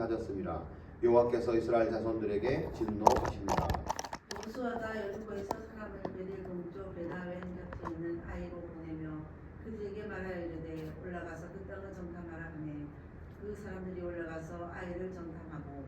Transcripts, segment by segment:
가졌습니다. 여호와께서 이스라엘 자손들에게 진노하십니다. 여호수아가 여리고에서 사람을 베델 동쪽 베다웬 곁에 있는 아이로 보내며 그들에게 말하여 이르되 올라가서 그 땅을 정탐하라 하매 그 사람들이 올라가서 아이를 정탐하고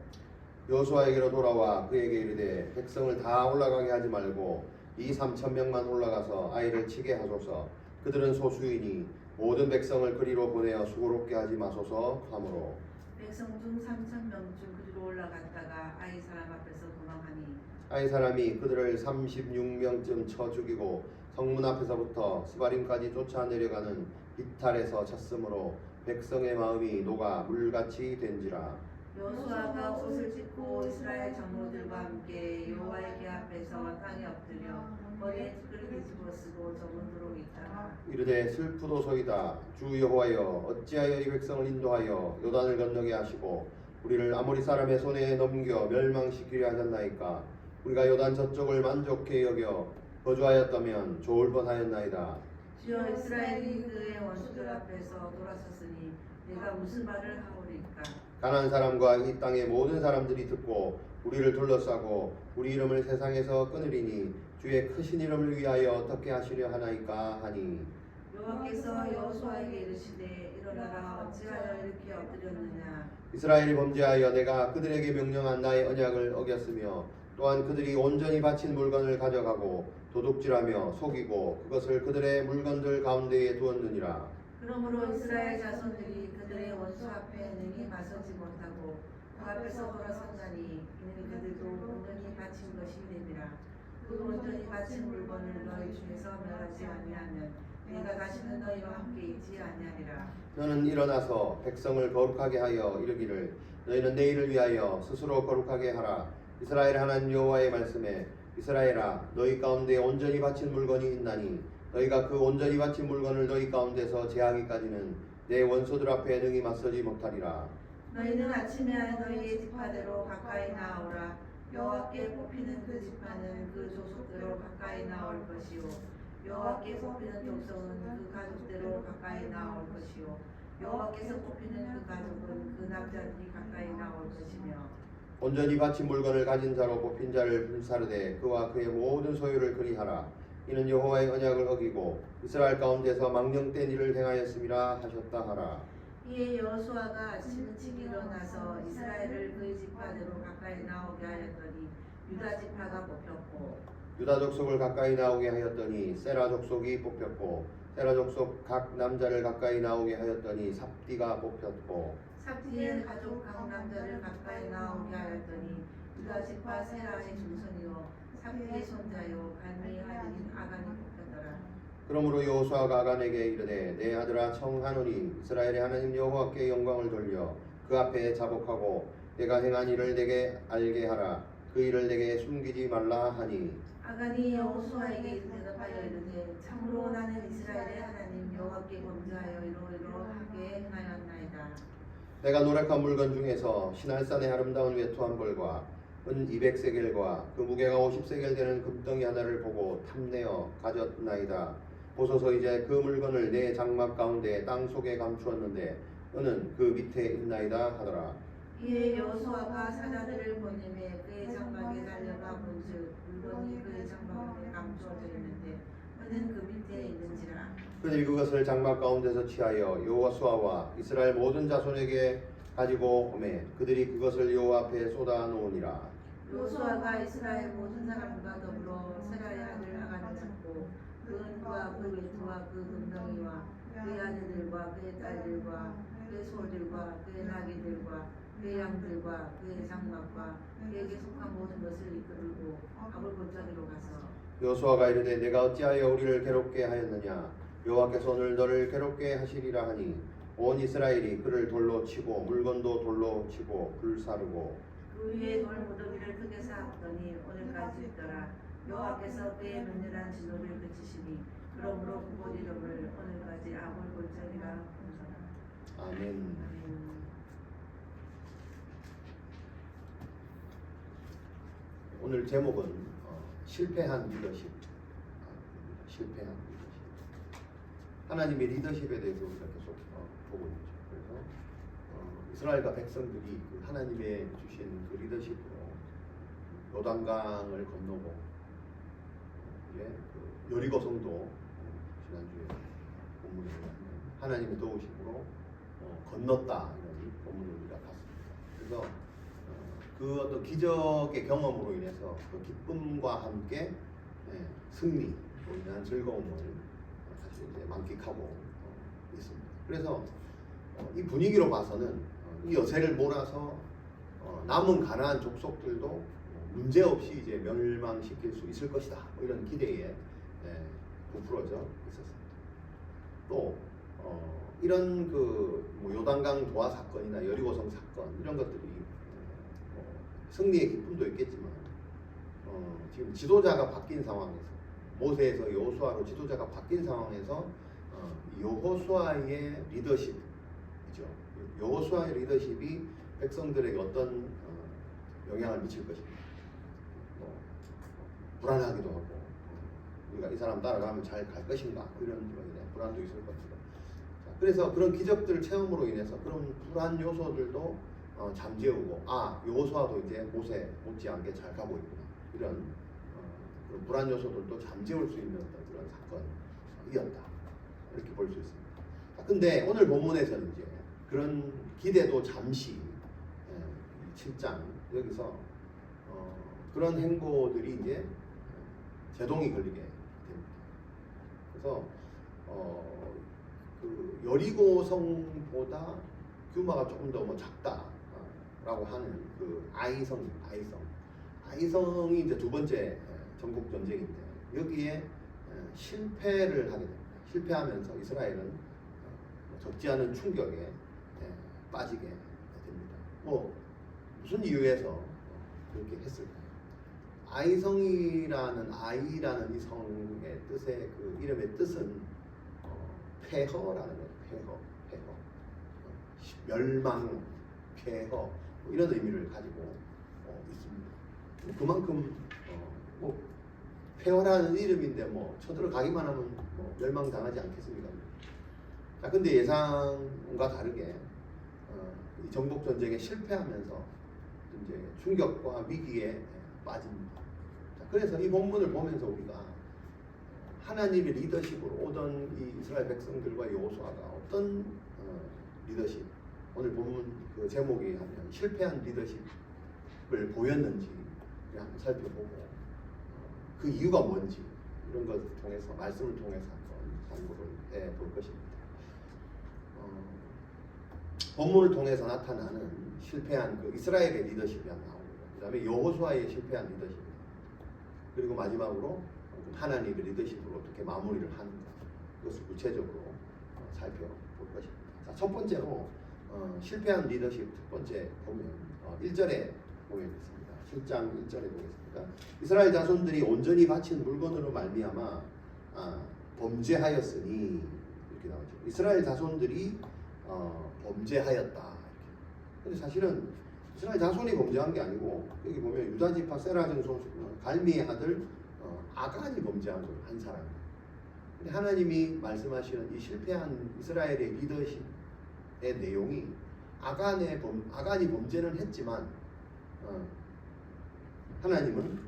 여호수아에게로 돌아와 그에게 이르되 백성을 다 올라가게 하지 말고 이 3,000명만 올라가서 아이를 치게 하소서. 그들은 소수이니 모든 백성을 그리로 보내어 수고롭게 하지 마소서 하므로 백성 중 3,000명 중 그리로 올라갔다가 아이 사람 앞에서 도망하니 아이 사람이 그들을 36명쯤 쳐 죽이고 성문 앞에서부터 스바림까지 쫓아 내려가는 비탈에서 쳤으므로 백성의 마음이 녹아 물같이 된지라. 여호수아가 옷을 찢고 이스라엘 장로들과 함께 여호와의 궤 앞에서 땅에 엎드려 머리에 티끌을 뒤집어 쓰고 저문으로 있다가 이르되 슬프도소이다. 주 여호와여 어찌하여 이 백성을 인도하여 요단을 건너게 하시고 우리를 아모리 사람의 손에 넘겨 멸망시키려 하셨나이까. 우리가 요단 저쪽을 만족해 여겨 거주하였다면 좋을 뻔하였나이다. 주여 이스라엘이 그의 원수들 앞에서 돌아섰으니 내가 무슨 말을 하오리까. 가나안 사람과 이 땅의 모든 사람들이 듣고 우리를 둘러싸고 우리 이름을 세상에서 끊으리니 주의 크신 이름을 위하여 어떻게 하시려 하나이까 하니 여호와께서 여호수아에게 이르시되 일어나라 어찌하여 이렇게 엎드렸느냐. 이스라엘이 범죄하여 내가 그들에게 명령한 나의 언약을 어겼으며 또한 그들이 온전히 바친 물건을 가져가고 도둑질하며 속이고 그것을 그들의 물건들 가운데에 두었느니라. 그러므로 이스라엘 자손들이 그들의 원수 앞에 능히 맞서지 못하고 그 앞에서 돌아섰나니 이는 그들도 온전히 바친 것이 됨이라. 그 온전히 바친 물건을 너희 중에서 멸하지 아니하면 내가 다시는 너희와 함께 있지 아니하리라. 너는 일어나서 백성을 거룩하게 하여 이르기를 너희는 내일을 위하여 스스로 거룩하게 하라. 이스라엘 하나님 여호와의 말씀에 이스라엘아 너희 가운데 온전히 바친 물건이 있나니 너희가 그 온전히 바친 물건을 너희 가운데서 제하기까지는 내 원수들 앞에 능히 맞서지 못하리라. 너희는 아침에 너희의 지파대로 가까이 나오라. 여호와께 뽑히는 그 지파는 그 조속대로 가까이 나올 것이요 여호와께 뽑히는 족속은 그 가족대로 가까이 나올 것이요 여호와께서 뽑히는 그 가족은 그 남자들이 가까이 나올 것이며 온전히 바친 물건을 가진 자로 뽑힌 자를 불사르되 그와 그의 모든 소유를 그리하라. 이는 여호와의 언약을 어기고 이스라엘 가운데서 망령된 일을 행하였음이라 하셨다 하라. 이에 여호수아가 아침 일찍 일어나서 이스라엘을 그의 지파대로 가까이 나오게 하였더니 유다 지파가 뽑혔고 유다 족속을 가까이 나오게 하였더니 세라 족속이 뽑혔고 세라 족속 각 남자를 가까이 나오게 하였더니 삽디가 뽑혔고 삽디의 가족 각 남자를 가까이 나오게 하였더니 유다 지파 세라의 중손이요 삽디의 손자요 갈미의 아들인 아간이 뽑혔더라. 그러므로 여호수아가 아간에게 이르되 내 아들아 청하노니 이스라엘의 하나님 여호와께 영광을 돌려 그 앞에 자복하고 내가 행한 일을 내게 알게 하라. 그 일을 내게 숨기지 말라 하니 아간이 여호수아에게 대답하여 이르되 참으로 나는 이스라엘의 하나님 여호와께 범죄하여 이러이러하게 행하였나이다. 내가 노력한 물건 중에서 시날산의 아름다운 외투 한 벌과 은 200세겔과 그 무게가 50세겔 되는 금덩이 하나를 보고 탐내어 가졌나이다. 보소서 이제 그 물건을 내 장막 가운데 땅 속에 감추었는데 은은 그 밑에 있나이다 하더라. 이에 여호수아가 사자들을 보내매 그의 장막에 달려가 본즉 물건이 그의 장막에 감추어져 있는데 은은 그 밑에 있는지라. 그들이 그것을 장막 가운데서 취하여 여호수아와 이스라엘 모든 자손에게 가지고 오매 그들이 그것을 여호와 앞에 쏟아 놓으니라. 여호수아가 이스라엘 모든 사람과 더불어 세라의 아들 아간을 잡고 그 은과 그 외투와 그 금덩이와 그의 아들들과 그의 딸들과 그의 소들과 그의 나귀들과 그의 양들과 그의 장막과 그에게 속한 모든 것을 이끌고 아볼 골짜기로 가서 여호수아가 이르되 내가 어찌하여 우리를 괴롭게 하였느냐. 여호와께서 오늘 너를 괴롭게 하시리라 하니 온 이스라엘이 그를 돌로 치고 물건도 돌로 치고 불사르고 그 위에 돌 무더기를 크게 쌓았더니 오늘까지 있더라. 여호와께서 그의 맹렬한 진노를 그치시니 그러므로 그곳 이름을 오늘까지 아볼 골짜기라 부르더라. 아멘. 오늘 제목은 실패한 리더십. 실패한 리더십. 하나님의 리더십에 대해서 우리가 계속 보고 있죠. 그래서 이스라엘과 백성들이 그 하나님의 주신 그 리더십으로 요단강을 건너고 그 여리고성도 지난주에 본문에 하나님의 도우심으로 건넜다 이런 본문을 우리가 봤습니다. 그래서 그 어떤 기적의 경험으로 인해서 그 기쁨과 함께 승리로 인한 즐거움을 사실 이제 만끽하고 있습니다. 그래서 이 분위기로 봐서는 이 여세를 몰아서 남은 가나안 족속들도 문제없이 이제 멸망시킬 수 있을 것이다. 뭐 이런 기대에 부풀어져 있었습니다. 또 이런 뭐 요단강 도하 사건이나 여리고성 사건 이런 것들이 승리의 기쁨도 있겠지만 지금 지도자가 바뀐 상황에서 모세에서 여호수아로 지도자가 바뀐 상황에서 여호수아의 리더십이죠. 여호수아의 리더십이 백성들에게 어떤 영향을 미칠 것인가. 불안하기도 하고 우리가 이 사람 따라가면 잘 갈 것인가 이런 거에 대한 불안도 있을 것이다. 그래서 그런 기적들 체험으로 인해서 그런 불안 요소들도 잠재우고 여호수아도 이제 모세 못지않게 잘 가고 있구나 이런 그런 불안 요소들도 잠재울 수 있는 어떤 그런 사건이었다 이렇게 볼 수 있습니다. 근데 오늘 본문에서는 이제 그런 기대도 잠시 7장 여기서 그런 행보들이 이제 제동이 걸리게 됩니다. 그래서 그 여리고성보다 규모가 조금 더 뭐 작다라고 하는 그 아이성이 이제 두 번째 전국 전쟁인데 여기에 실패를 하게 됩니다. 실패하면서 이스라엘은 적지 않은 충격에 빠지게 됩니다. 뭐 무슨 이유에서 그렇게 했을까요? 아이성이라는 이 성의 뜻의 그 이름의 뜻은 폐허라는 거예요. 폐허. 멸망, 폐허 뭐 이런 의미를 가지고 있습니다. 그만큼 뭐 폐허라는 이름인데 뭐 쳐들어가기만 하면 뭐 멸망당하지 않겠습니까? 자, 근데 예상과 다르게 이 정복 전쟁에 실패하면서 이제 충격과 위기에 빠집니다. 자, 그래서 이 본문을 보면서 우리가 하나님의 리더십으로 오던 이 이스라엘 백성들과 여호수아가 어떤 리더십, 오늘 본문 그 제목이 하면 실패한 리더십을 보였는지 한번 살펴보고 그 이유가 뭔지 이런 것을 통해서 말씀을 통해서 한번 참고를 해볼 것입니다. 본문을 통해서 나타나는 실패한 그 이스라엘의 리더십이 나옵니다. 그 다음에 여호수아의 실패한 리더십입니다. 그리고 마지막으로 하나님의 리더십으로 어떻게 마무리를 하는가 그것을 구체적으로 살펴볼 것입니다. 자, 첫 번째로 실패한 리더십 첫 번째 보면 1절에 보게 됐습니다. 7장 1절에 보겠습니다. 이스라엘 자손들이 온전히 바친 물건으로 말미암아 범죄하였으니 이렇게 나오죠. 이스라엘 자손들이 범죄하였다. 근데 사실은 이스라엘 자손이 범죄한 게 아니고 여기 보면 유다 지파 세라 증손 갈미의 아들 아간이 범죄한 거예요. 한 사람. 근데 하나님이 말씀하시는 이 실패한 이스라엘의 리더십의 내용이 아간이 범죄는 했지만 하나님은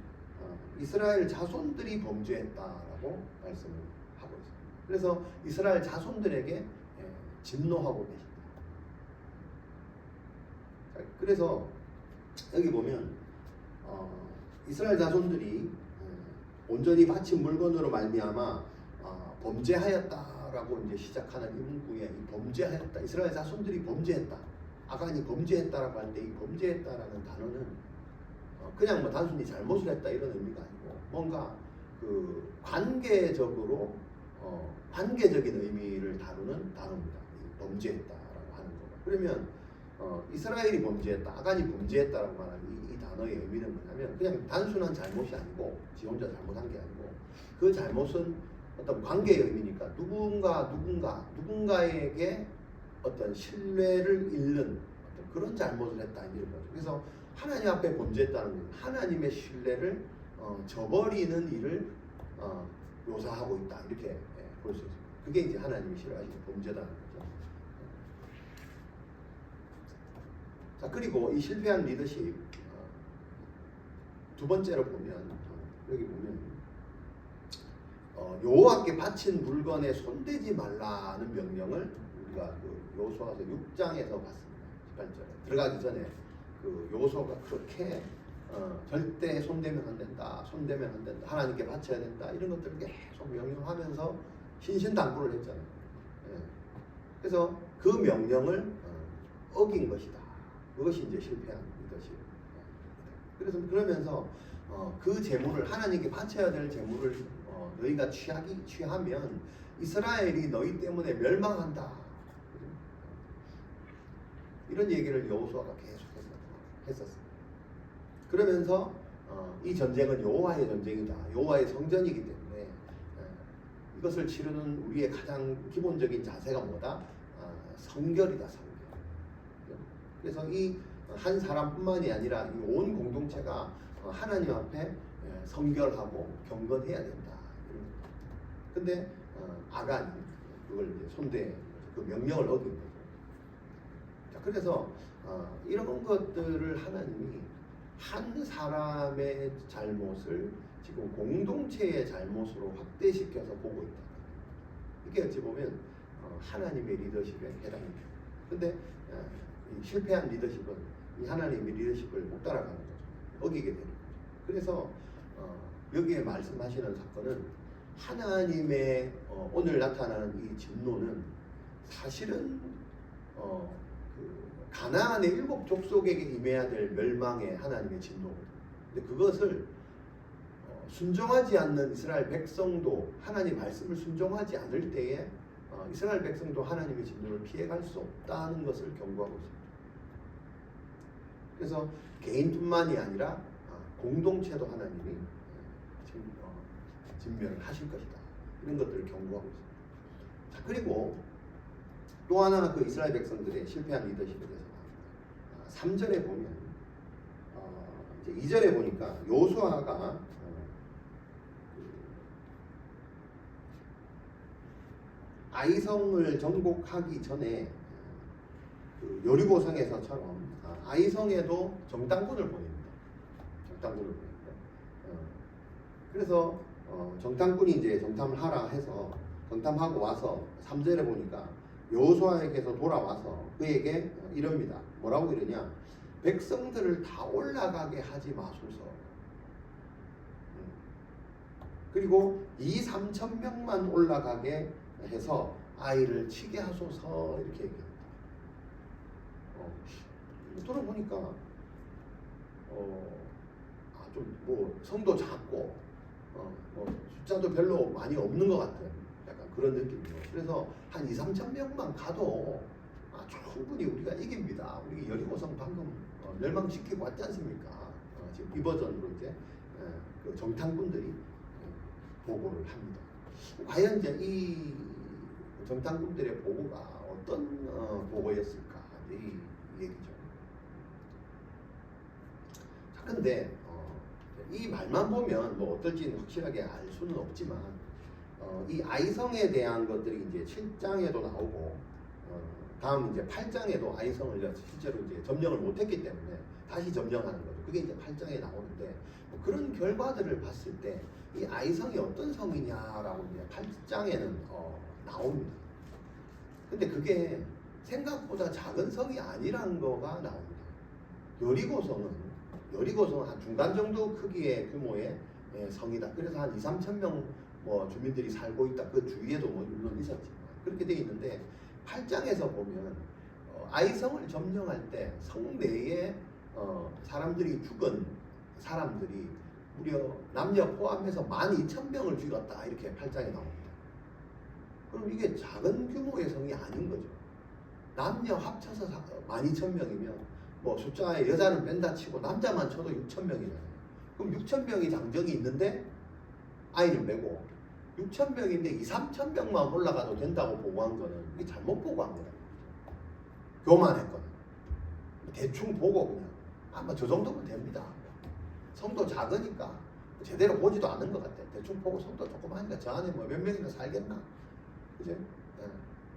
이스라엘 자손들이 범죄했다라고 말씀을 하고 있습니다. 그래서 이스라엘 자손들에게 진노하고 계십니다. 그래서 여기 보면 이스라엘 자손들이 온전히 바친 물건으로 말미암아 범죄하였다라고 이제 시작하는 이 문구에 이 범죄하였다, 이스라엘 자손들이 범죄했다, 아간이 범죄했다라고 할 때 이 범죄했다라는 단어는 그냥 뭐 단순히 잘못을 했다 이런 의미가 아니고 뭔가 그 관계적으로 관계적인 의미를 다루는 단어입니다. 범죄했다라고 하는 거. 그러면 이스라엘이 범죄했다, 아간이 범죄했다라고 말하는 이 단어의 의미는 뭐냐면 그냥 단순한 잘못이 아니고 지 혼자 잘못한 게 아니고 그 잘못은 어떤 관계의 의미니까 누군가에게 어떤 신뢰를 잃는 어떤 그런 잘못을 했다 이런 거죠. 그래서 하나님 앞에 범죄했다는 건 하나님의 신뢰를 저버리는 일을 묘사하고 있다 이렇게 볼 수 있습니다. 그게 이제 하나님이 싫어하시는 범죄다는 거죠. 자, 그리고 이 실패한 리더십 두 번째로 보면 여기 보면 여호와께 바친 물건에 손대지 말라는 명령을 우리가 그 여호수아서 6장에서 봤습니다. 18절에 들어가기 전에 그 여호수아가 그렇게 절대 손대면 안 된다, 손대면 안 된다, 하나님께 바쳐야 된다 이런 것들을 계속 명령하면서 신신당부를 했잖아요. 예. 그래서 그 명령을 어긴 것이다. 그것이 이제 실패한 리더십. 그래서 그러면서 그 재물을 하나님께 바쳐야 될 재물을 너희가 취하면 이스라엘이 너희 때문에 멸망한다. 이런 얘기를 여호수아가 계속 했었어요. 그러면서 이 전쟁은 여호와의 전쟁이다. 여호와의 성전이기 때문에 이것을 치르는 우리의 가장 기본적인 자세가 뭐다? 성결이다. 성결. 그래서 이 한 사람뿐만이 아니라 이 온 공동체가 하나님 앞에 성결하고 경건해야 된다. 근데 아간이 그걸 이제 손대 그 명령을 어긴 거죠. 자, 그래서 이런 것들을 하나님이 한 사람의 잘못을 지금 공동체의 잘못으로 확대시켜서 보고 있다. 이게 어찌 보면 하나님의 리더십에 해당입니다. 근데 이 실패한 리더십은 이 하나님의 리더십을 못 따라가는 거죠. 어기게 되는 거죠. 그래서 여기에 말씀하시는 사건은 하나님의 오늘 나타나는 이 진노는 사실은 그 가나안의 7 족속에게 임해야 될 멸망의 하나님의 진노거든요. 근데 그것을 순종하지 않는 이스라엘 백성도 하나님 말씀을 순종하지 않을 때에 이스라엘 백성도 하나님의 진노를 피해갈 수 없다는 것을 경고하고 있습니다. 그래서 개인뿐만이 아니라 공동체도 하나님이 진멸을 하실 것이다. 이런 것들을 경고하고 있습니다. 자, 그리고 또 하나 그 이스라엘 백성들의 실패한 리더십에 대해서 3절에 보면 이제 2절에 보니까 여호수아가 아이성을 정복하기 전에 그 여리고성에서처럼 아이성에도 정탐꾼을 보냅니다. 정탐꾼을 보냅니다. 그래서 정탐꾼이 이제 정탐을 하라 해서 정탐하고 와서 3절에 보니까 여호수아에게서 돌아와서 그에게 이럽니다. 뭐라고 이러냐? 백성들을 다 올라가게 하지 마소서. 그리고 2,000~3,000명만 올라가게 해서 아이를 치게 하소서 이렇게 얘기합니다. 들어보니까 좀 뭐 성도 작고 뭐 숫자도 별로 많이 없는 것 같은 약간 그런 느낌이에요. 그래서 한 2,000~3,000명만 가도 충분히 우리가 이깁니다. 우리 여리고성 방금 멸망시키고 왔지 않습니까? 지금 이 버전으로 이제 그 정탐꾼들이 보고를 합니다. 과연 이제 이 정탐꾼들의 보고가 어떤 보고였을까? 이 얘기죠. 자, 근데 이 말만 보면 뭐 어떨지는 확실하게 알 수는 없지만 이 아이성에 대한 것들이 이제 7장에도 나오고 다음 이제 8장에도 아이성을 실제로 이제 점령을 못했기 때문에 다시 점령하는 거죠. 그게 이제 8장에 나오는데 그런 결과들을 봤을 때 이 아이성이 어떤 성이냐라고 이제 8장에는 나옵니다. 근데 그게 생각보다 작은 성이 아니란 거가 나옵니다. 여리고성은 한 중간 정도 크기의 규모의 성이다. 그래서 한 2,000~3,000명 뭐 주민들이 살고 있다. 그 주위에도 뭐 물론 있었지만 그렇게 돼 있는데 8장에서 보면 아이성을 점령할 때 성 내에 사람들이 죽은 사람들이 무려 남녀 포함해서 12,000명을 죽였다. 이렇게 8장에 나옵니다. 그럼 이게 작은 규모의 성이 아닌 거죠. 남녀 합쳐서 12,000명이면 뭐 숫자에 여자는 뺀다 치고 남자만 쳐도 6,000명이잖아요. 그럼 6,000명이 장정이 있는데 아이를 메고 6,000명인데 2,000~3,000명만 올라가도 된다고 보고한 거는 이게 잘못 보고한 거다. 교만했거든. 대충 보고 그냥 아마 저 정도면 됩니다. 성도 작으니까 제대로 보지도 않은 것 같아. 대충 보고 성도 조금 하니까 저 안에 뭐 몇 명이나 살겠나? 그죠? 네.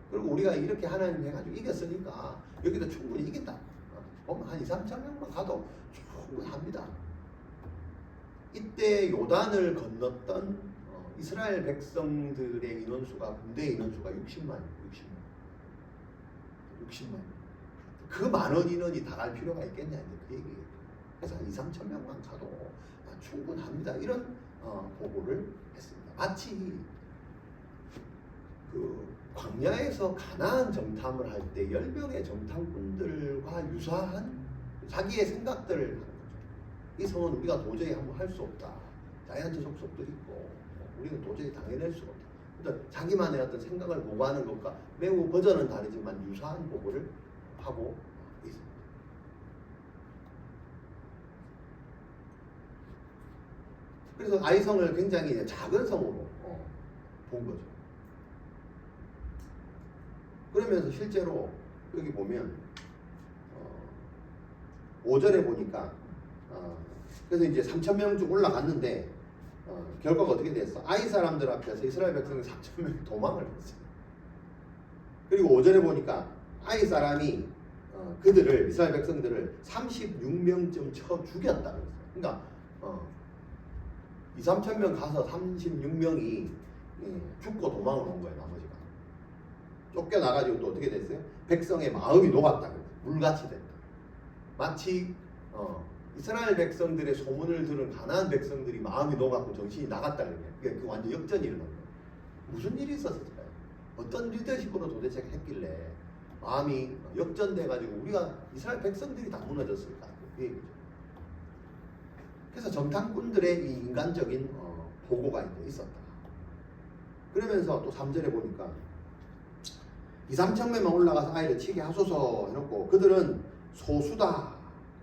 그리고 우리가 이렇게 하나님 해가지고 이겼으니까 여기도 충분히 이긴다. 한 2, 3천 명만 가도 충분합니다. 이때 요단을 건넜던 이스라엘 백성들의 인원수가 군대 인원수가 60만. 그 많은 인원이 다 갈 필요가 있겠냐 이제 그 얘기예요. 그래서 한 2, 3천 명만 가도 충분합니다. 이런 보고를 했습니다. 마치 그 광야에서 가나안 정탐을 할 때 10명의 정탐꾼들과 유사한 자기의 생각들을 하는 거죠. 이 성은 우리가 도저히 한번 할 수 없다. 자연적 속속도 있고 우리는 도저히 당해낼 수가 없다. 그러니까 자기만의 어떤 생각을 보고하는 것과 매우 버전은 다르지만 유사한 보고를 하고 있습니다. 그래서 아이성을 굉장히 작은 성으로 본 거죠. 그러면서 실제로 여기 보면 5절에 보니까 그래서 이제 3,000명 쭉 올라갔는데 결과가 어떻게 됐어? 아이 사람들 앞에서 이스라엘 백성이 3,000명이 도망을 했어요. 그리고 5절에 보니까 아이 사람이 그들을 이스라엘 백성들을 36명쯤 쳐 죽였다 그랬어요. 그러니까 2, 3,000명 가서 36명이 죽고 도망을 온 거예요. 나머지가 쫓겨나가지고 또 어떻게 됐어요? 백성의 마음이 녹았다 그랬어요. 물같이 됐다. 마치 이스라엘 백성들의 소문을 들은 가나안 백성들이 마음이 녹았고 정신이 나갔다 그래요. 그 완전 역전이 일어난 거예요. 무슨 일이 있었을까요? 어떤 리더십으로 도대체 했길래 마음이 역전돼가지고 우리가 이스라엘 백성들이 다 무너졌을까? 그 얘기죠. 그래서 정탐꾼들의 이 인간적인 보고가 있었다. 그러면서 또 3절에 보니까 2, 3천명만 올라가서 아이를 치게 하소서 해놓고 그들은 소수다.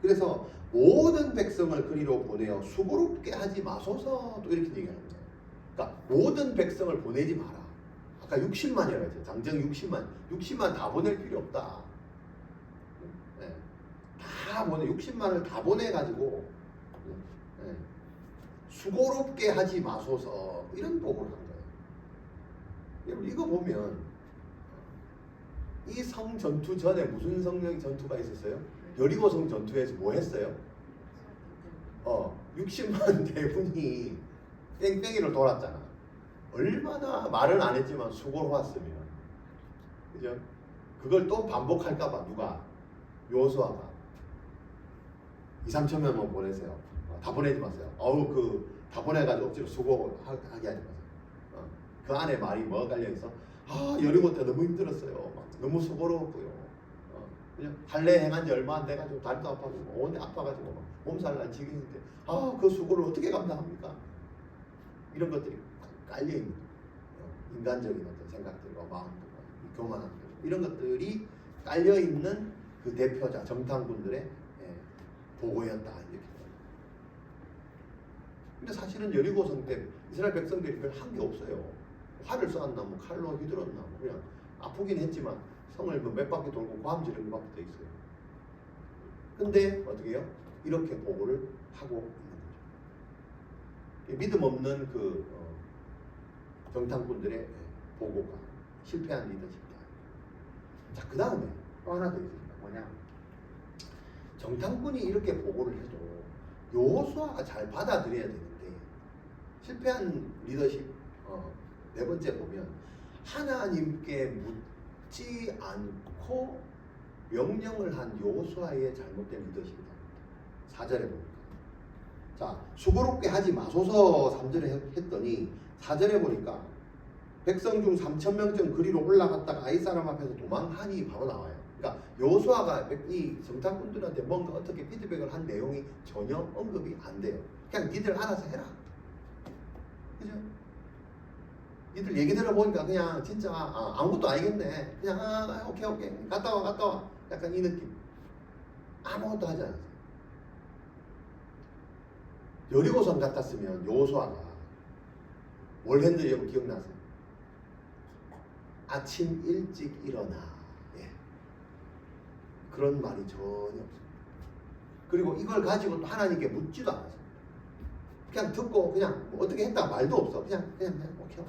그래서 모든 백성을 그리로 보내어 수고롭게 하지 마소서 또 이렇게 얘기하는 거예요. 그러니까 모든 백성을 보내지 마라. 아까 60만이라고 했죠. 장정 60만 다 보낼 필요 없다. 네. 다 보내 60만을 다 보내가지고 네. 수고롭게 하지 마소서 이런 보고를 한 거예요. 여러분 이거 보면 이 성 전투 전에 무슨 성령 전투가 있었어요? 여리고성 전투에서 뭐 했어요? 60만 대군이 뺑뺑이를 돌았잖아. 얼마나 말은 안 했지만 수고로웠으면, 그죠? 그걸 또 반복할까봐 누가? 요수아가 2, 3천 명만 보내세요. 다 보내지 마세요. 다 보내가지고 억지로 수고하게 하지 마세요. 그 안에 말이 뭐가 깔려있어? 여리고 때 너무 힘들었어요. 너무 수고로웠고요. 그냥 할례 행한 지 얼마 안 돼가지고 다리도 아파지고 온데 아파가지고 몸살 날 지경인데 그 수고를 어떻게 감당합니까? 이런 것들이 깔려있는 인간적인 어떤 생각들과 마음들과 교만함들 이런 것들이 깔려있는 그 대표자 정탐꾼들의 보고였다 이렇게. 근데 사실은 여리고성 때 이스라엘 백성들이 별 한 게 없어요. 활을 쏘았나 뭐 칼로 휘둘렀나 뭐 그냥 아프긴 했지만 성을 뭐 몇 바퀴 돌고 고함 지르는 것밖에 돼 있어요. 근데 어떻게 해요? 이렇게 보고를 하고 있는 거죠. 믿음 없는 그 정탐꾼들의 보고가 실패한 리더십이다. 자, 그 다음에 또 하나 더 있습니다. 뭐냐? 정탐꾼이 이렇게 보고를 해도 여호수아가 잘 받아들여야 되는데 실패한 리더십 네 번째 보면 하나님께 묻지 않고 명령을 한 여호수아의 잘못된 리더십이다. 4절에 보니까 자 수고롭게 하지 마소서 3절에 했더니 4절에 보니까 백성 중 3,000명쯤 그리로 올라갔다가 아이 사람 앞에서 도망하니 바로 나와요. 그러니까 여호수아가 이 정탐꾼들한테 뭔가 어떻게 피드백을 한 내용이 전혀 언급이 안 돼요. 그냥 니들 알아서 해라. 그죠? 니들 얘기 들어보니까 그냥 진짜 아무것도 아니겠네. 그냥 오케이 갔다 와 약간 이 느낌. 아무것도 하지 않았어요. 여리고성 같았으면 여호수아가 뭘 했는지 여러분 기억나세요? 아침 일찍 일어나. 그런 말이 전혀 없습니다. 그리고 이걸 가지고 또 하나님께 묻지도 않았어요. 그냥 듣고 그냥 뭐 어떻게 했다 말도 없어. 그냥 오케이.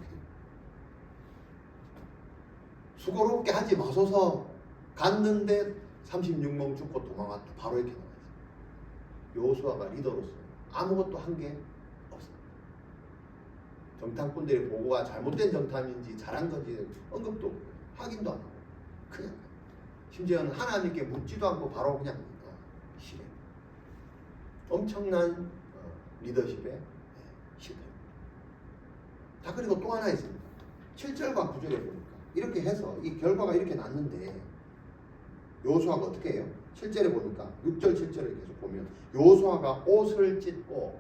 수고롭게 하지 마소서 갔는데 36명 죽고 도망왔다. 바로 이렇게 나와 있어요. 여호수아가 리더로서 아무것도 한 게 없어요. 정탐꾼들의 보고가 잘못된 정탐인지 잘한 건지 언급도 없고 확인도 안 하고 그냥 심지어는 하나님께 묻지도 않고 바로 그냥 실행. 엄청난 리더십의 실패. 자, 그리고 또 하나 있습니다. 7절과 9절에 보니까 이렇게 해서 이 결과가 이렇게 났는데 여호수아가 어떻게 해요? 7절에 보니까 6절 7절을 계속 보면 여호수아가 옷을 찢고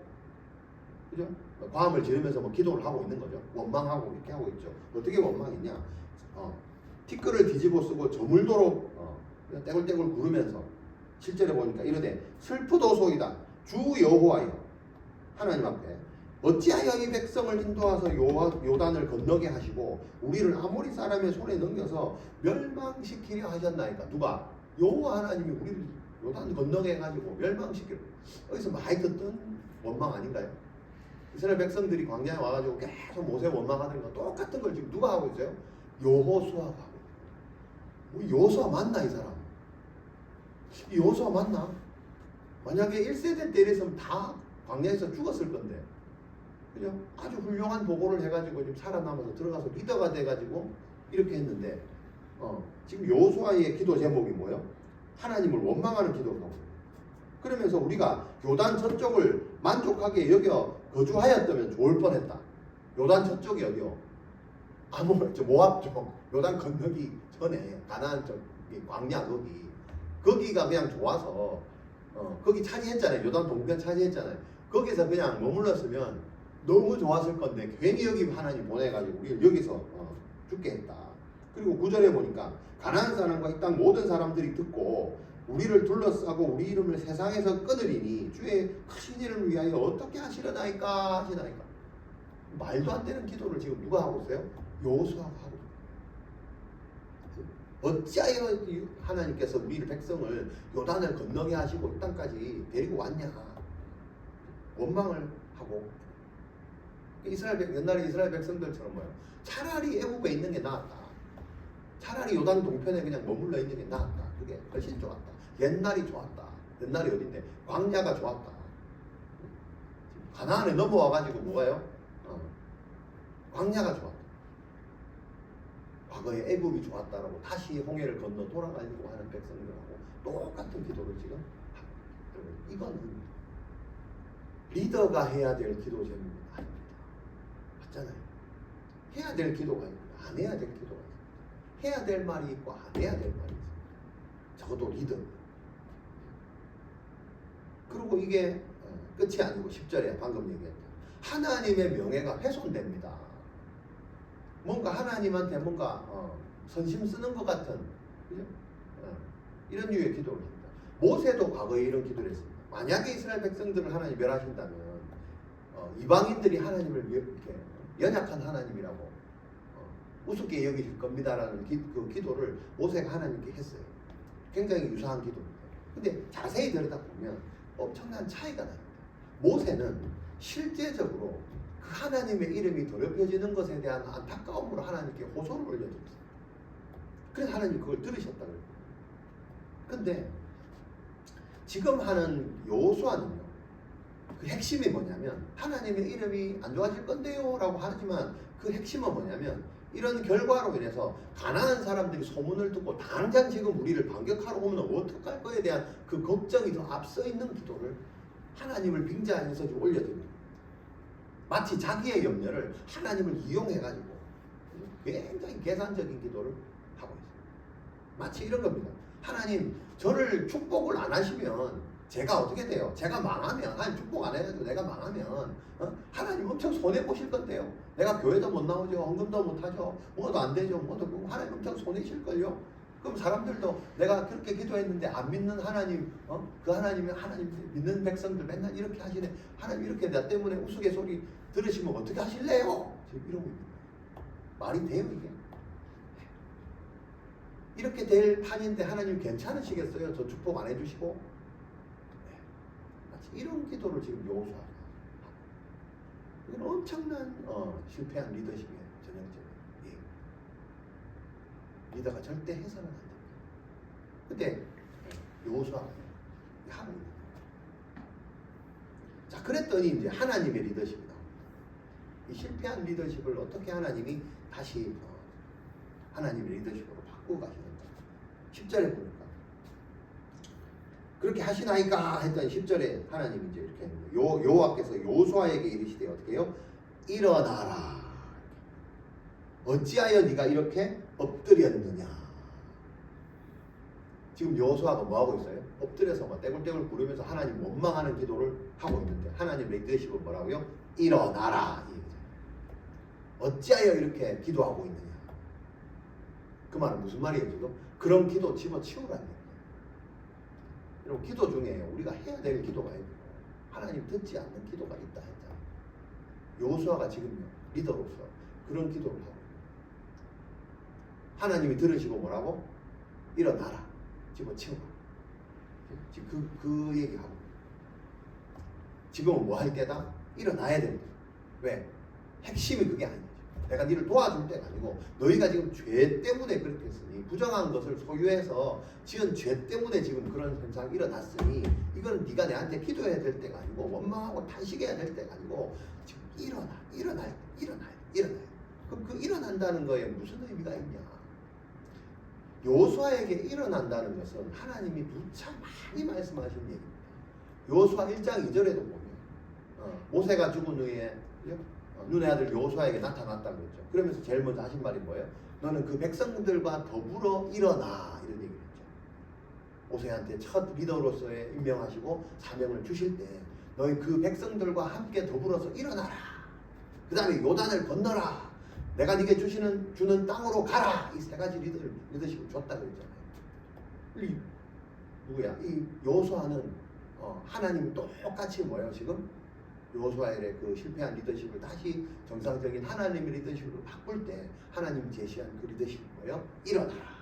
그죠? 과음을 지르면서 뭐 기도를 하고 있는 거죠. 원망하고 이렇게 하고 있죠. 어떻게 원망했냐? 티끌을 뒤집어 쓰고 저물도록 그냥 떼굴떼굴 구르면서 7절에 보니까 이르되 슬프도소이다 주 여호와여 하나님 앞에 어찌하여 이 백성을 인도하서 요단을 건너게 하시고 우리를 아모리 사람의 손에 넘겨서 멸망시키려 하셨나이까. 누가? 여호와 하나님이 우리를 요단 건너게 해가지고 멸망시키려. 여기서 많이 듣던 원망 아닌가요? 이스라엘 백성들이 광야에 와가지고 계속 모세 원망하는 거 똑같은 걸 지금 누가 하고 있어요? 여호수아가 하고 있어요. 여호수아 맞나 이 사람? 이 여호수아 맞나? 만약에 1세대 때 이랬으면 다 광야에서 죽었을 건데 그죠? 아주 훌륭한 보고를 해가지고 지금 살아남아서 들어가서 리더가 돼가지고 이렇게 했는데 지금 여호수아의 기도 제목이 뭐예요? 하나님을 원망하는 기도를 하고 그러면서 우리가 요단 저쪽을 만족하게 여겨 거주하였다면 좋을 뻔했다. 요단 저쪽이 어디요? 모압 쪽 요단 건너기 전에 가나안 쪽 광야 거기가 그냥 좋아서 거기 차지했잖아요. 요단 동편 차지했잖아요. 거기서 그냥 머물렀으면 너무 좋았을 건데 괜히 여기 하나님 보내가지고 우리를 여기서 죽게 했다. 그리고 9절에 보니까 가나안 사람과 이 땅 모든 사람들이 듣고 우리를 둘러싸고 우리 이름을 세상에서 끊으리니 주의 크신 일을 위하여 어떻게 하시려나이까 하시나이까. 말도 안 되는 기도를 지금 누가 하고 있어요? 여호수아가 하고 있어요. 어찌하여 하나님께서 우리 백성을 요단을 건너게 하시고 이 땅까지 데리고 왔냐 원망을 하고 옛날에 이스라엘 백성들처럼 뭐예요? 차라리 애굽에 있는 게 나았다. 차라리 요단 동편에 그냥 머물러 있는 게 나았다. 그게 훨씬 좋았다. 옛날이 좋았다. 옛날이 어딘데? 광야가 좋았다. 가나안에 넘어와가지고 뭐예요? 광야가 좋았다. 과거에 애굽이 좋았다라고 다시 홍해를 건너 돌아가려고 하는 백성들하고 똑같은 기도를 지금 하고 있다. 이거는 리더가 해야 될 기도 제목이 아닙니다. 맞잖아요. 해야 될 기도가 있고 안 해야 될 기도가 있습니다. 해야 될 말이 있고 안 해야 될 말이 있습니다. 적어도 리더. 그리고 이게 끝이 아니고 10절에 방금 얘기했던 하나님의 명예가 훼손됩니다. 뭔가 하나님한테 뭔가 선심 쓰는 것 같은 그죠? 이런 류의 기도를 합니다. 모세도 과거에 이런 기도를 했습니다. 만약에 이스라엘 백성들을 하나님 멸하신다면 이방인들이 하나님을 이렇게 연약한 하나님이라고 우습게 여기실 겁니다라는 그 기도를 모세가 하나님께 했어요. 굉장히 유사한 기도입니다. 근데 자세히 들여다보면 엄청난 차이가 납니다. 모세는 실제적으로 그 하나님의 이름이 더럽혀지는 것에 대한 안타까움으로 하나님께 호소를 올려드렸어요. 그래서 하나님이 그걸 들으셨다고 그래요. 근데 지금 하는 여호수아는요, 그 핵심이 뭐냐면 하나님의 이름이 안 좋아질 건데요 라고 하지만 그 핵심은 뭐냐면 이런 결과로 인해서 가나안 사람들이 소문을 듣고 당장 지금 우리를 반격하러 오면 어떡할 거에 대한 그 걱정이 더 앞서 있는 기도를 하나님을 빙자해서 좀 올려드립니다. 마치 자기의 염려를 하나님을 이용해가지고 굉장히 계산적인 기도를 하고 있어요. 마치 이런 겁니다. 하나님, 저를 축복을 안 하시면 제가 어떻게 돼요? 제가 망하면, 하나님 축복 안 해가지고 내가 망하면 하나님 엄청 손해보실 건데요. 내가 교회도 못 나오죠. 헌금도 못 하죠. 뭐도 안 되죠. 뭐도 하나님 엄청 손해실걸요. 그럼 사람들도 내가 그렇게 기도했는데 안 믿는 하나님, 그 하나님이 하나님 믿는 백성들 맨날 이렇게 하시네. 하나님 이렇게 나 때문에 우스갯소리 들으시면 어떻게 하실래요? 지금 이러고 있는 거예요. 말이 돼요 이게? 이렇게 될 판인데 하나님 괜찮으시겠어요? 저 축복 안 해주시고? 마치 이런 기도를 지금 여호수아가 하고 이건 엄청난 실패한 리더십의 전형적인 리더가 절대 해서는 안 됩니다. 근데 여호수아가 하고 있는 거예요. 자, 그랬더니 이제 하나님의 리더십이 나옵니다. 이 실패한 리더십을 어떻게 하나님이 다시 하나님의 리더십으로 바꾸고 가시는가. 10절에 보니까 그렇게 하시나이까 했더니 10절에 하나님이 이제 이렇게 하는 거예요. 여호와께서 여호수아에게 이르시되 어떻게 해요? 일어나라. 어찌하여 네가 이렇게 엎드렸느냐. 지금 여호수아가 뭐 하고 있어요? 엎드려서 막 떼굴떼굴 구르면서 하나님 원망하는 기도를 하고 있는데 하나님의 리더십은 뭐라고요? 일어나라. 어찌하여 이렇게 기도하고 있느냐. 그 말은 무슨 말이에요 지금? 그런 기도 집어치우라는 거예요. 여러분 기도 중에 우리가 해야 될 기도가 있고 하나님 듣지 않는 기도가 있다 했잖아요. 여호수아가 지금 리더로서 그런 기도를 하고 하나님이 들으시고 뭐라고? 일어나라. 집어치우라. 지금 그 얘기하고 지금은 뭐 할 때다? 일어나야 된다. 왜? 핵심이 그게 아니죠. 내가 너를 도와줄 때가 아니고 너희가 지금 죄 때문에 그렇게 했으니 부정한 것을 소유해서 지은 죄 때문에 지금 그런 현상이 일어났으니 이건 네가 내한테 기도해야 될 때가 아니고 원망하고 탄식해야 될 때가 아니고 지금 일어나야. 그럼 그 일어난다는 거에 무슨 의미가 있냐? 여호수아에게 일어난다는 것은 하나님이 누차 많이 말씀하신 얘기입니다. 여호수아 1장 2절에도 보면 모세가 죽은 후에 눈의 아들 여호수아에게 나타났다고 그랬죠. 그러면서 제일 먼저 하신 말이 뭐예요? 너는 그 백성들과 더불어 일어나 이런 얘기를 했죠. 모세한테 첫 리더로서의 임명하시고 사명을 주실 때 너희 그 백성들과 함께 더불어서 일어나라. 그 다음에 요단을 건너라. 내가 네게 주는 땅으로 가라. 이 세 가지 리더십을 줬다 그랬잖아요. 누구야? 이 여호수아는 하나님이 똑같이 뭐예요 지금? 여호수아의 그 실패한 리더십을 다시 정상적인 하나님의 리더십으로 바꿀 때 하나님이 제시한 그 리더십이 뭐예요? 일어나라.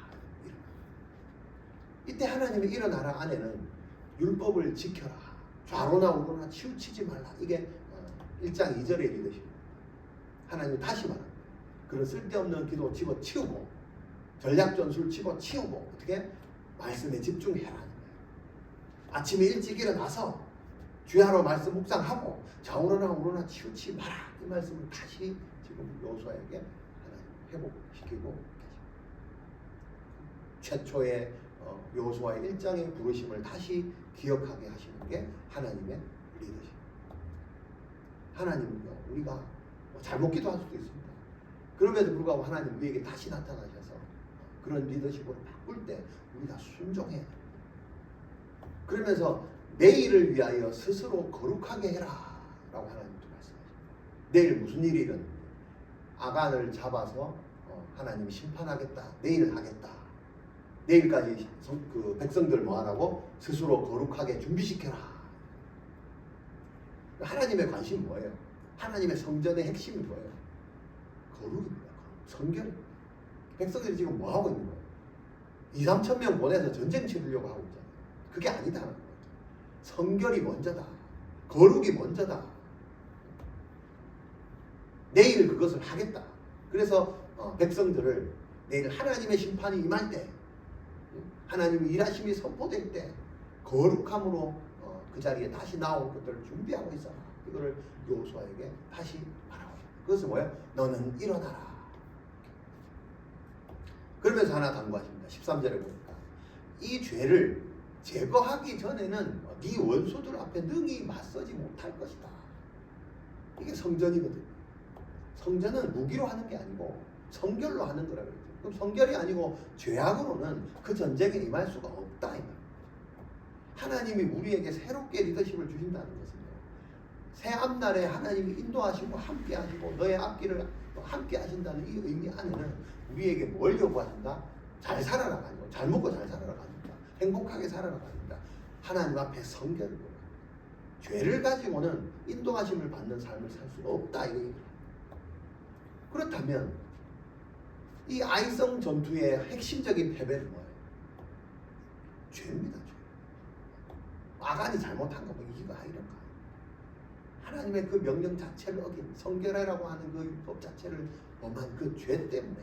이때 하나님이 일어나라 안에는 율법을 지켜라. 좌로나 우로나 치우치지 말라. 이게 1장 2절의 리더십입니다. 하나님이 다시 말합니다. 그런 쓸데없는 기도 집어치우고 전략전술 집어치우고 어떻게? 말씀에 집중해라. 아침에 일찍 일어나서 주야로 말씀 묵상하고 좌우로나 우로나 치우치 마라. 이 말씀을 다시 지금 여호수아에게 하나님 회복시키고 계십니다. 최초의 여호수아의 1장의 부르심을 다시 기억하게 하시는 게 하나님의 리더십. 하나님은요 우리가 잘못 기도할 수도 있습니다. 그럼에도 불구하고 하나님 우리에게 다시 나타나셔서 그런 리더십으로 바꿀 때 우리가 순종해야 됩니다. 그러면서 내일을 위하여 스스로 거룩하게 해라 라고 하나님도 말씀하십니다. 내일 무슨 일이 일어납니까? 아간을 잡아서 하나님이 심판하겠다. 내일 하겠다. 내일까지 그 백성들 뭐하라고? 스스로 거룩하게 준비시켜라. 하나님의 관심이 뭐예요? 하나님의 성전의 핵심이 뭐예요? 거룩입니다. 성결입니다. 백성들이 지금 뭐하고 있는 거예요? 2,3천 명 보내서 전쟁 치르려고 하고 있잖아요. 그게 아니다는 거예요. 성결이 먼저다. 거룩이 먼저다. 내일 그것을 하겠다. 그래서 백성들을 내일 하나님의 심판이 임할 때 하나님의 일하심이 선포될 때 거룩함으로 그 자리에 다시 나올 것들을 준비하고 있어라. 이거를 여호수아에게 다시 말하고 있습니다. 그것은 뭐예요? 너는 일어나라. 그러면서 하나 당부하십니다. 13절에 보니까 이 죄를 제거하기 전에는 네 원수들 앞에 능히 맞서지 못할 것이다. 이게 성전이거든요. 성전은 무기로 하는 게 아니고 성결로 하는 거라 그랬죠. 그럼 성결이 아니고 죄악으로는 그 전쟁에 임할 수가 없다 이 말이에요. 하나님이 우리에게 새롭게 리더십을 주신다는 것은요. 새 앞날에 하나님이 인도하시고 함께 하시고 너의 앞길을 함께 하신다는 이 의미 안에는 우리에게 뭘 요구하신다? 잘 살아나가고 잘 먹고 잘 살아나가니까 행복하게 살아나가니까 하나님 앞에 성결을 요구합니다. 죄를 가지고는 인도하심을 받는 삶을 살 수가 없다 이 얘기입니다. 그렇다면 이 아이성 전투의 핵심적인 패배는 뭐예요? 죄입니다. 죄. 아간이 잘못한 거 뭐 이거 이런가? 하나님의 그 명령 자체를 어긴 성결하라고 하는 그 율법 자체를 범한 그 죄 때문에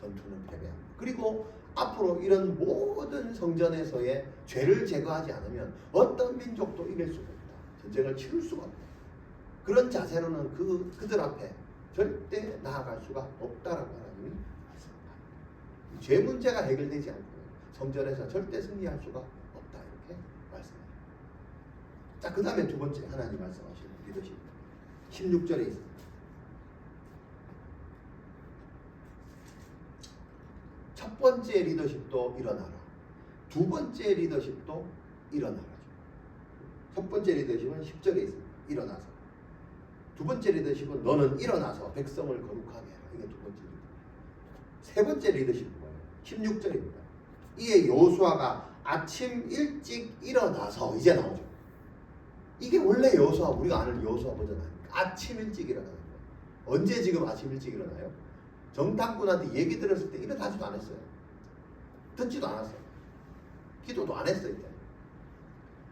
전투는 패배합니다. 그리고 앞으로 이런 모든 성전에서의 죄를 제거하지 않으면 어떤 민족도 이길 수가 없다. 전쟁을 치를 수가 없다. 그런 자세로는 그들 앞에 절대 나아갈 수가 없다라고 하나님이 말씀합니다. 죄 문제가 해결되지 않고 성전에서 절대 승리할 수가 없다 이렇게 말씀합니다. 자, 그 다음에 두 번째 하나님 말씀하시는 리더십 16절에 있습니다. 첫 번째 리더십도 일어나라. 두 번째 리더십도 일어나라. 첫 번째 리더십은 10절에 있습니다. 일어나서. 두 번째 리더십은 너는 일어나서 백성을 거룩하게 해라. 이게 두 번째 리더십. 세 번째 리더십은 뭐예요? 16절입니다. 이에 여호수아가 아침 일찍 일어나서 이제 나오죠. 이게 원래 여호수아, 우리가 아는 여호수아 버전 아닙니까? 아침 일찍 일어나는 거예요. 언제 지금 아침 일찍 일어나요? 정탐꾼한테 얘기 들었을 때 일어나지도 않았어요. 듣지도 않았어요. 기도도 안 했어요. 이제.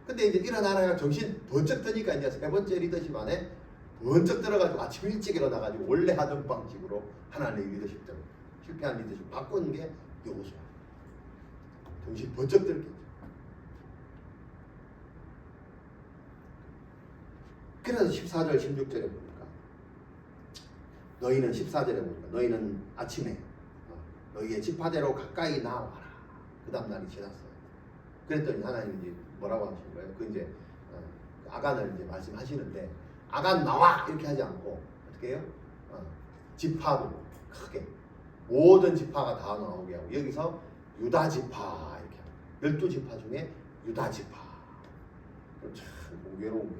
근데 이제 일어나라 정신 번쩍 드니까 이제 세 번째 리더십 안에 번쩍 들어가지고 아침 일찍 일어나가지고 원래 하던 방식으로 하나님의 리더십대로 실패한 리더십 바꾸는 게 여호수아. 정신 번쩍 들겠죠. 그래서 14절 16절에 보니까 너희는 14절에 보니까 너희는 아침에 너희의 지파대로 가까이 나와라. 그 다음 날이 지났어요. 그랬더니 하나님이 뭐라고 하시는 거예요? 그 이제 아간을 이제 말씀하시는데 아간 나와 이렇게 하지 않고 어떻게 해요? 지파로 크게 모든 지파가 다 나오게 하고 여기서 유다 지파 이렇게 12지파 중에 유다 지파. 참 공교로운 게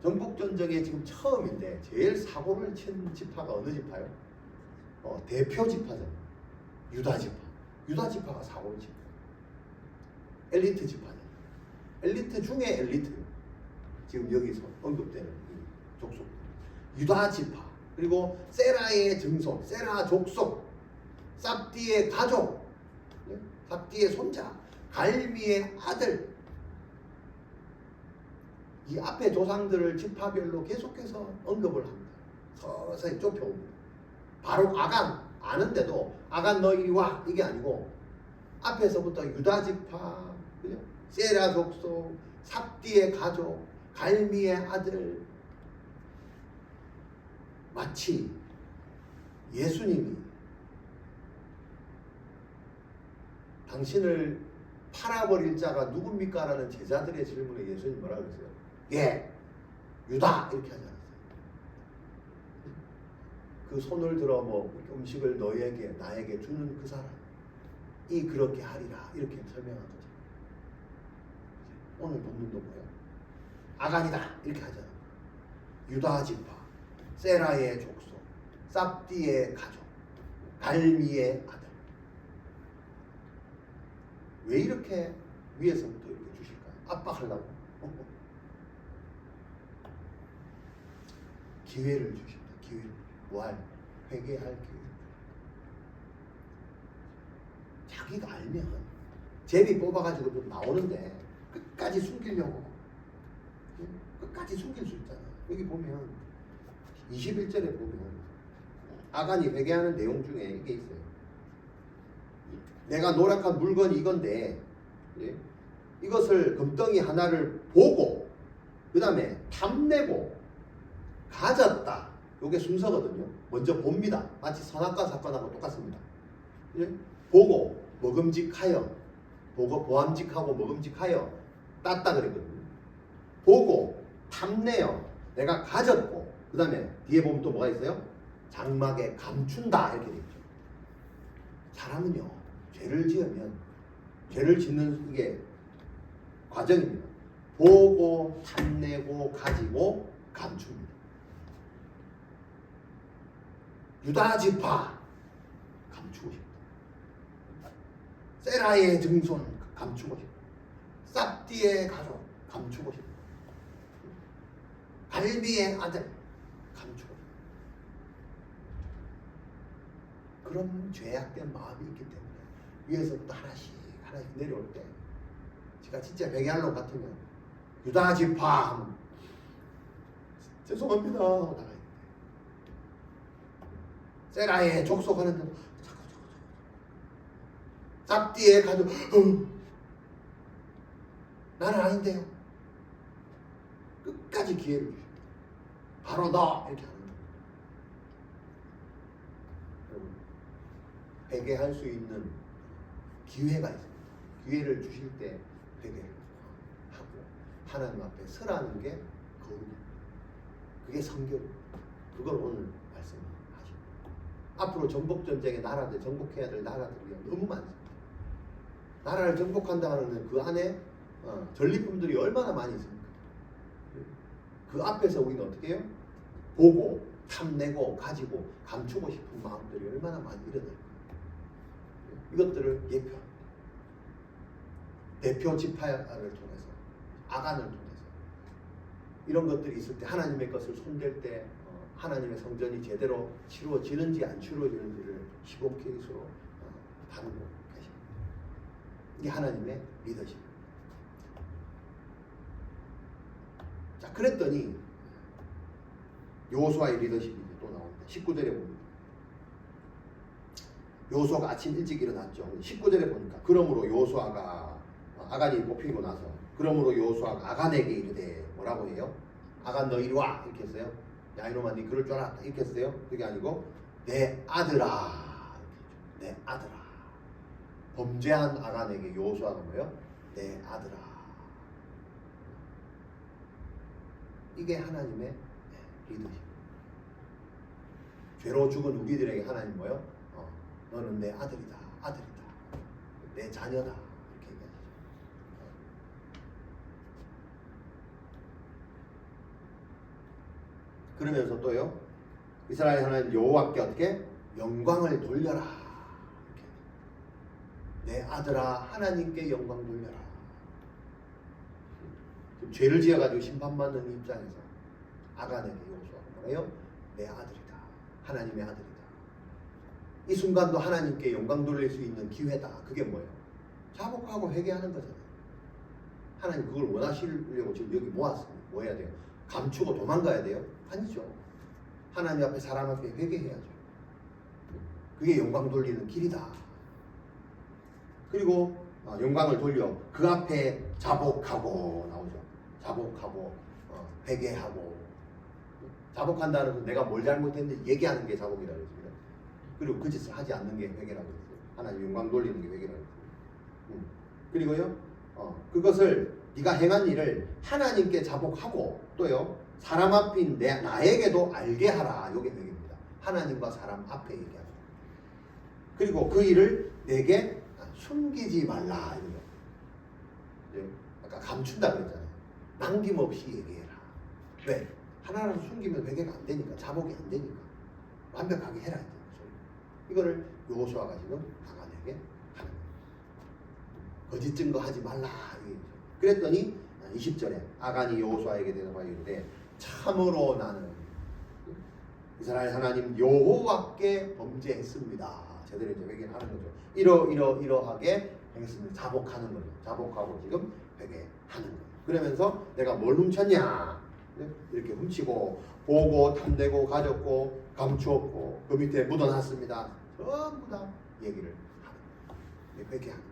전국전쟁에 지금 처음인데 제일 사고를 친 지파가 어느 지파요? 대표 지파죠. 유다 지파. 유다 지파가 사고를 친 거예요. 엘리트 지파죠. 엘리트 중에 엘리트. 지금 여기서 언급되는 이 족속. 유다 지파. 그리고 세라의 증손, 세라 족속, 삽디의 가족, 삽디의 손자, 갈미의 아들. 이 앞에 조상들을 지파별로 계속해서 언급을 합니다. 서서히 좁혀옵니다. 바로 아간 아는데도 아간 너 이리 와 이게 아니고 앞에서부터 유다 지파, 세라 족속, 삽디의 가족, 갈미의 아들. 마치 예수님이 당신을 팔아버릴 자가 누굽니까? 라는 제자들의 질문에 예수님이 뭐라고 했어요? 예, 유다 이렇게 하지 않았어요. 그 손을 들어 뭐 음식을 너에게 나에게 주는 그 사람이 그렇게 하리라 이렇게 설명한 거죠. 오늘 본문도 뭐예요? 아간이다 이렇게 하잖아. 유다 지파, 세라의 족속, 삽디의 가족, 갈미의 아들. 왜 이렇게 위에서부터 이렇게 주실까요? 압박하려고? 기회를 주십니다. 기회를. 부활, 회개할 기회. 자기가 알면 제비 뽑아가지고 좀 나오는데 끝까지 숨기려고. 끝까지 숨길 수 있잖아요. 여기 보면 21절에 보면 아간이 회개하는 내용 중에 이게 있어요. 내가 노력한 물건이 이건데 이것을 금덩이 하나를 보고 그 다음에 탐내고 가졌다. 이게 순서거든요. 먼저 봅니다. 마치 선악과 사건하고 똑같습니다. 보고 먹음직하여, 보고 보암직하고 먹음직하여 땄다 그랬거든요. 보고 탐내어 내가 가졌고 그 다음에 뒤에 보면 또 뭐가 있어요? 장막에 감춘다 이렇게 되죠. 사람은요 죄를 지으면 죄를 짓는 이게 과정입니다. 보고 탐내고 가지고 감춥니다. 유다 지파 감추고 싶다. 세라의 증손 감추고 싶다. 삽디의 가족 감추고 싶다. 갈미의 아들 감추고 싶다. 그런 죄악된 마음이 있기 때문에 위에서부터 하나씩 내려올 때 제가 진짜 회개하려고 같으면 유다 지파 하면 죄송합니다 하고 나가야 돼. 세라의 족속 하는데도 자꾸 앞뒤에 가지고 나는 아닌데요. 끝까지 기회를 주십니다. 바로 너 이렇게 하는 거예요. 여러분, 회개할 수 있는 기회가 있습니다. 기회를 주실 때 회개를 하고 하나님 앞에 서라는 게 거룩이에요. 그게 성결이에요. 그걸 오늘 말씀하시고 앞으로 정복전쟁의 나라들, 정복해야 될 나라들이 너무 많습니다. 나라를 정복한다는 그 안에 전리품들이 얼마나 많이 있습니까? 그 앞에서 우리는 어떻게 해요? 보고 탐내고 가지고 감추고 싶은 마음들이 얼마나 많이 일어날까? 이것들을 예표합니다. 대표 지파를 통해서 아간을 통해서 이런 것들이 있을 때 하나님의 것을 손댈 때 하나님의 성전이 제대로 치루어지는지 안 치루어지는지를 시범 케이스로 다루고 계십니다. 이게 하나님의 리더십입니다. 자, 그랬더니 여호수아의 리더십이 또 나옵니다. 19절에 봅니다. 여호수아가 아침 일찍 일어났죠. 19절에 보니까 그러므로 여호수아가 아간이 뽑히고 나서 그러므로 여호수아가 아간에게 이르되 뭐라고 해요? 아간 너 이리 와 이렇게 했어요. 야 이놈아 니 그럴 줄 알았다 이렇게 했어요. 그게 아니고 내 아들아, 내 아들아. 범죄한 아간에게 여호수아가 뭐예요? 내 아들아. 이게 하나님의 리더십. 죄로 죽은 우리들에게 하나님 뭐예요? 너는 내 아들이다, 아들이다, 내 자녀다 이렇게 얘기하죠. 그러면서 또요, 이스라엘 하나님 여호와께 어떻게 영광을 돌려라. 이렇게. 내 아들아 하나님께 영광 돌려라. 지금 죄를 지어가지고 심판받는 입장에서 아간에게 여호수아가 뭐래요? 내 아들이다, 하나님의 아들이다. 이 순간도 하나님께 영광 돌릴 수 있는 기회다. 그게 뭐예요? 자복하고 회개하는 거잖아요. 하나님 그걸 원하시려고 지금 여기 모았습니다. 뭐 해야 돼요? 감추고 도망가야 돼요? 아니죠. 하나님 앞에 사람 앞에 회개해야죠. 그게 영광 돌리는 길이다. 그리고 영광을 돌려 그 앞에 자복하고 나오죠. 자복하고 회개하고. 자복한다는 건 내가 뭘 잘못했는지 얘기하는 게 자복이라고 했습니다. 그리고 그 짓을 하지 않는 게 회개라고 했어요. 하나님 영광 돌리는 게 회개라고 했어요. 그리고요, 그것을 네가 행한 일을 하나님께 자복하고 또요, 사람 앞인 나에게도 알게 하라. 이게 회개입니다. 하나님과 사람 앞에 얘기합니다. 그리고 그 일을 내게 숨기지 말라. 이거요. 아까 감춘다 그랬잖아요. 남김없이 얘기해라. 왜? 하나라도 숨기면 회개가 안 되니까, 자복이 안 되니까 완벽하게 해라. 이거를 여호수아가 지금 아간에게 하는 거예요. 거짓 증거하지 말라. 그랬더니 20절에 아간이 여호수아에게 대답하여 이르되 참으로 나는 이스라엘 하나님 여호와께 범죄했습니다. 제대로 이제 회개를 하는 거죠. 이러하게 행했습니다. 자복하는 거죠. 자복하고 지금 회개하는 거예요. 그러면서 내가 뭘 훔쳤냐? 이렇게 훔치고 보고 탐내고 가졌고 감추었고 그 밑에 묻어놨습니다. 전부 다 얘기를 하는 거예요. 회개하는 거예요.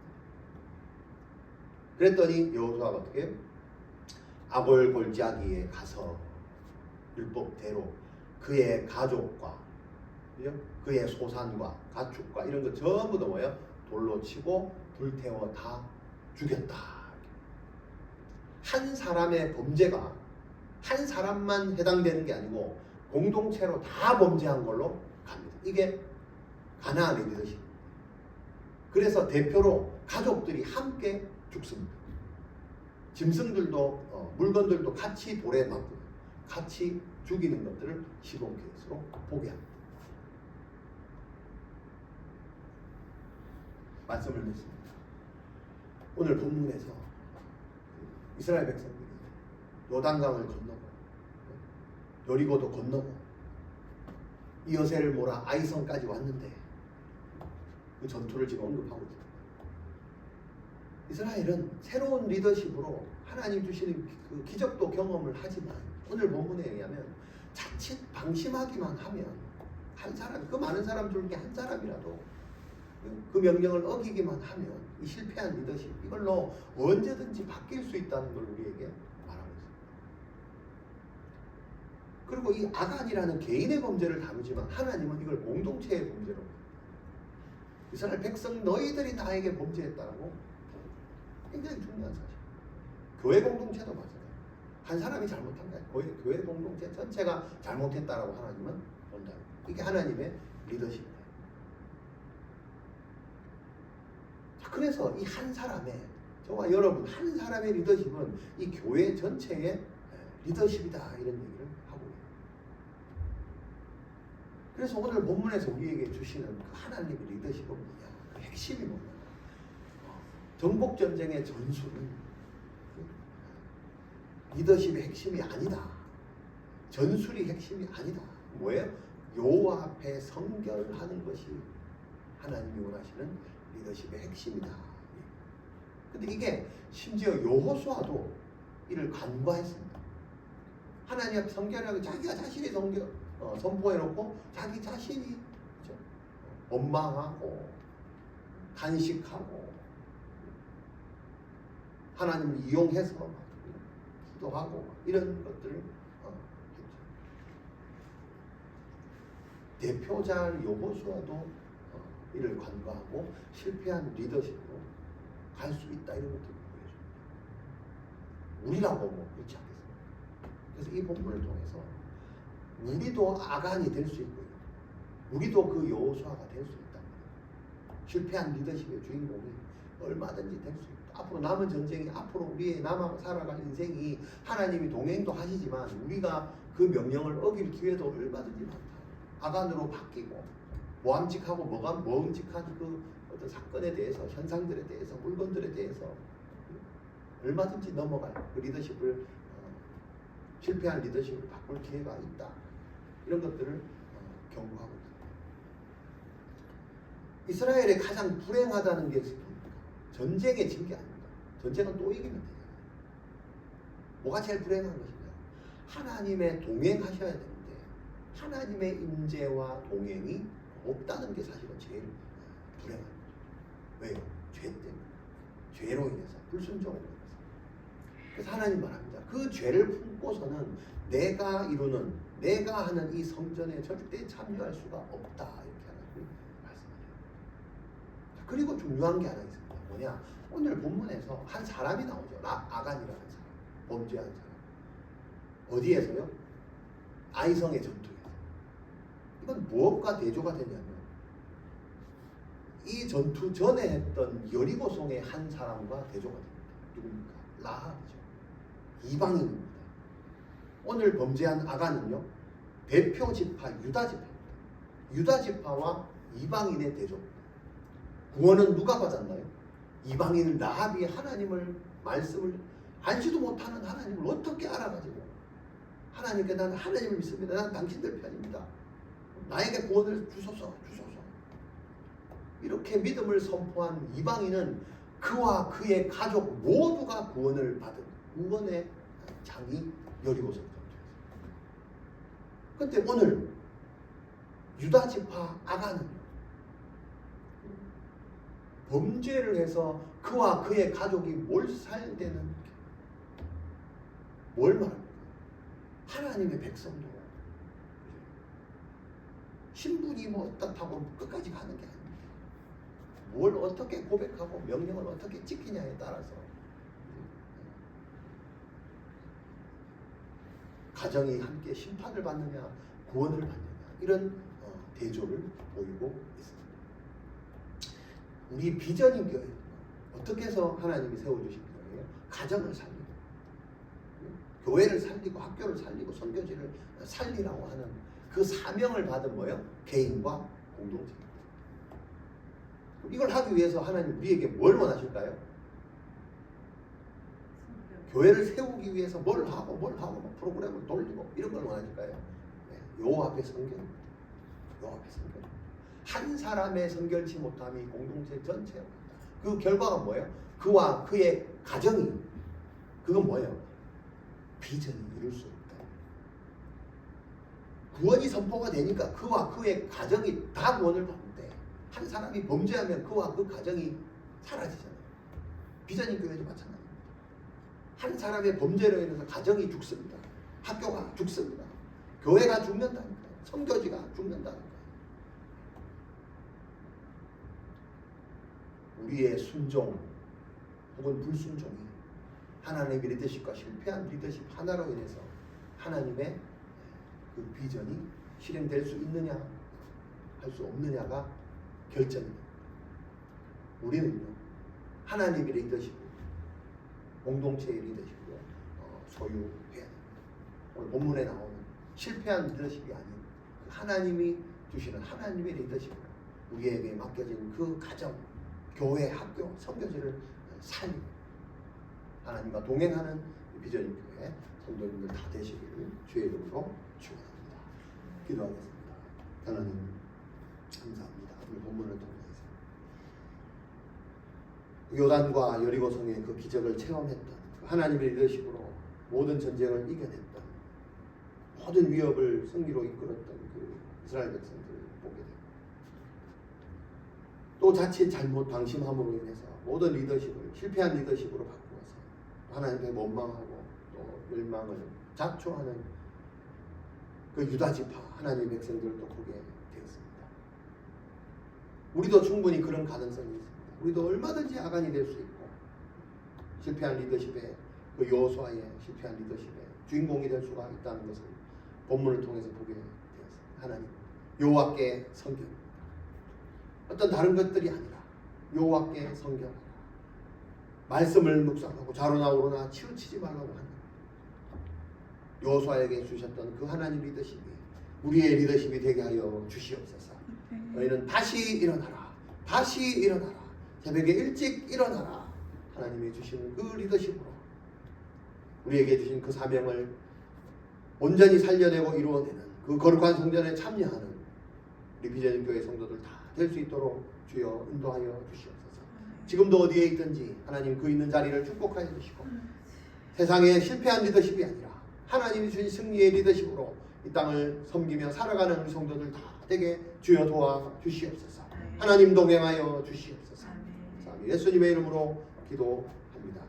그랬더니 여호수아가 어떻게 해요? 아볼 골짜기에 가서 율법대로 그의 가족과 그의 소산과 가축과 이런 거 전부 다 뭐예요? 돌로 치고 불태워 다 죽였다. 한 사람의 범죄가 한 사람만 해당되는 게 아니고 공동체로 다 범죄한 걸로 갑니다. 이게 가나안의 리더십. 그래서 대표로 가족들이 함께 죽습니다. 짐승들도 물건들도 같이 돌에 맞고 같이 죽이는 것들을 시범 케이스로 보게 합니다. 말씀을 맺습니다. 오늘 본문에서 이스라엘 백성들이 요단강을 건너고 여리고도 건너고 이어세를 몰아 아이성까지 왔는데 그 전투를 지금 언급하고 있습니다. 이스라엘은 새로운 리더십으로 하나님 주시는 그 기적도 경험을 하지만 오늘 본문에 의하면 자칫 방심하기만 하면 한 사람, 그 많은 사람 중에 한 사람이라도 그 명령을 어기기만 하면 이 실패한 리더십 이걸로 언제든지 바뀔 수 있다는 걸 우리에게 말하고 있습니다. 그리고 이 아간이라는 개인의 범죄를 다루지만 하나님은 이걸 공동체의 범죄로 이스라엘 백성 너희들이 나에게 범죄했다고 굉장히 중요한 사실. 교회 공동체도 마찬가지예요. 한 사람이 잘못한 거예요. 교회 공동체 전체가 잘못했다라고 하나님은 본다. 이게 하나님의 리더십이에요. 자, 그래서 이 한 사람의 저와 여러분 한 사람의 리더십은 이 교회 전체의 리더십이다 이런 얘기를 하고 있어요. 그래서 오늘 본문에서 우리에게 주시는 그 하나님의 리더십은 뭐냐? 그 핵심이 뭐냐? 정복 전쟁의 전술은 리더십의 핵심이 아니다. 전술이 핵심이 아니다. 뭐예요? 여호와 앞에 성결하는 것이 하나님이 원하시는 리더십의 핵심이다. 근데 이게 심지어 여호수아도 이를 간과했습니다. 하나님 앞에 성결하고 자기가 자신이 선포해놓고 자기 자신이 그렇죠? 원망하고 간식하고 하나님을 이용해서 기도하고 이런 것들을 했죠. 대표자 여호수아도 이를 간과하고 실패한 리더십으로 갈 수 있다 이런 것들을 보여줍니다. 우리라고 뭐 그렇지 않겠습니까? 그래서 이 본문을 통해서 우리도 아간이 될 수 있고요. 우리도 그 여호수아가 될 수 있다. 실패한 리더십의 주인공이 얼마든지 될 수 있다. 앞으로 남은 전쟁이 앞으로 우리의 남아 살아갈 인생이 하나님이 동행도 하시지만 우리가 그 명령을 어길 기회도 얼마든지 많다. 아간으로 바뀌고 모함직하고 모험직한 그 어떤 사건에 대해서 현상들에 대해서 물건들에 대해서 얼마든지 넘어갈 그 리더십을 실패한 리더십을 바꿀 기회가 있다. 이런 것들을 경고하고 있습니다. 이스라엘이 가장 불행하다는 게 뭡니까? 전쟁에 진 게 아닙니다. 전쟁은 또 이기면 되잖아요. 뭐가 제일 불행한 것인가? 하나님의 동행하셔야 되는데 하나님의 임재와 동행이 없다는 게 사실은 제일 불행한 거죠. 왜요? 죄 때문에. 죄로 인해서 불순종으로 인해서. 그래서 하나님 말합니다. 그 죄를 품고서는 내가 이루는 내가 하는 이 성전에 절대 참여할 수가 없다. 이렇게 하나님 말씀하세요. 그리고 중요한 게 하나 있습니다. 뭐냐? 오늘 본문에서 한 사람이 나오죠. 아간이라는 사람. 범죄한 사람. 어디에서요? 아이성의 전투에서. 이건 무엇과 대조가 되냐면 이 전투 전에 했던 여리고성의 한 사람과 대조가 됩니다. 누굽니까? 라합이죠. 이방인입니다. 오늘 범죄한 아간은요. 대표 지파 유다 지파입니다. 유다 지파와 이방인의 대조입니다. 구원은 누가 받았나요? 이방인 라합이 하나님을 말씀을 알지도 못하는 하나님을 어떻게 알아가지고 하나님께 나는 하나님을 믿습니다. 나는 당신들 편입니다. 나에게 구원을 주소서. 이렇게 믿음을 선포한 이방인은 그와 그의 가족 모두가 구원을 받은 구원의 장이 여리고성 전투였습니다. 그런데 오늘 유다 지파 아간은 범죄를 해서 그와 그의 가족이 몰살되는 뭘 말합니까? 하나님의 백성도 신분이 뭐 어떻다고 끝까지 가는 게 아닙니다. 뭘 어떻게 고백하고 명령을 어떻게 지키냐에 따라서 가정이 함께 심판을 받느냐 구원을 받느냐 이런 대조를 보이고 있습니다. 우리 비전인 교회 어떻게 해서 하나님이 세워주신 교회예요? 가정을 살리고 교회를 살리고 학교를 살리고 선교지를 살리라고 하는 그 사명을 받은 뭐예요? 개인과 공동체. 이걸 하기 위해서 하나님 우리에게 뭘 원하실까요? 교회를 세우기 위해서 뭘 하고 프로그램을 돌리고 이런 걸 원하실까요? 네, 요 앞에 성결입니다. 요 앞에 성결. 한 사람의 성결치 못함이 공동체 전체에 온다. 그 결과가 뭐예요? 그와 그의 가정이 그건 뭐예요? 비전이 이룰 수 없다. 구원이 선포가 되니까 그와 그의 가정이 다 구원을 받는데 한 사람이 범죄하면 그와 그 가정이 사라지잖아요. 비전인 교회도 마찬가지입니다. 한 사람의 범죄로 인해서 가정이 죽습니다. 학교가 죽습니다. 교회가 죽는다니까요. 선교지가 죽는다니까요. 우리의 순종 혹은 불순종이 하나님의 리더십과 실패한 리더십 하나로 인해서 하나님의 그 비전이 실행될 수 있느냐 할 수 없느냐가 결정입니다. 우리는요 하나님의 리더십, 공동체의 리더십을 소유해야 됩니다. 오늘 본문에 나오는 실패한 리더십이 아닌 그 하나님이 주시는 하나님의 리더십으로 우리에게 맡겨진 그 가정, 교회, 학교, 선교지를 살리고 하나님과 동행하는 비전인 교회 성도님들 다 되시기를 주의 이름으로 축원합니다. 기도하겠습니다. 하나님 감사합니다. 오늘 본문을 통해서 요단과 여리고성의 그 기적을 체험했던 그 하나님의 리더십으로 모든 전쟁을 이겨냈던 모든 위협을 승리로 이끌었던 그 이스라엘 백성들을 보게 됩니다. 또 자칫 잘못 방심함으로 인해서 모든 리더십을 실패한 리더십으로 바꾸어서 하나님께 원망하고 또 멸망을 자초하는 그 유다지파 하나님의 백성들을 또 보게 되었습니다. 우리도 충분히 그런 가능성이 있습니다. 우리도 얼마든지 아간이 될 수 있고 실패한 리더십의 그 여호수아의 실패한 리더십의 주인공이 될 수가 있다는 것을 본문을 통해서 보게 되었습니다. 하나님 여호와께 섬깁니다. 어떤 다른 것들이 아니라 여호와께 섬겨라. 말씀을 묵상하고 좌로나 우로나 치우치지 말라고 하는 여호수아에게 주셨던 그 하나님 리더십이 우리의 리더십이 되게 하여 주시옵소서. 너희는 다시 일어나라. 다시 일어나라. 새벽에 일찍 일어나라. 하나님이 주신 그 리더십으로 우리에게 주신 그 사명을 온전히 살려내고 이루어내는 그 거룩한 성전에 참여하는 우리 비전인 교회 성도들 다 될 수 있도록 주여 인도하여 주시옵소서. 지금도 어디에 있든지 하나님 그 있는 자리를 축복하여 주시고 세상에 실패한 리더십이 아니라 하나님이 주신 승리의 리더십으로 이 땅을 섬기며 살아가는 우리 성도들 다 되게 주여 도와 주시옵소서. 하나님 동행하여 주시옵소서. 예수님의 이름으로 기도합니다.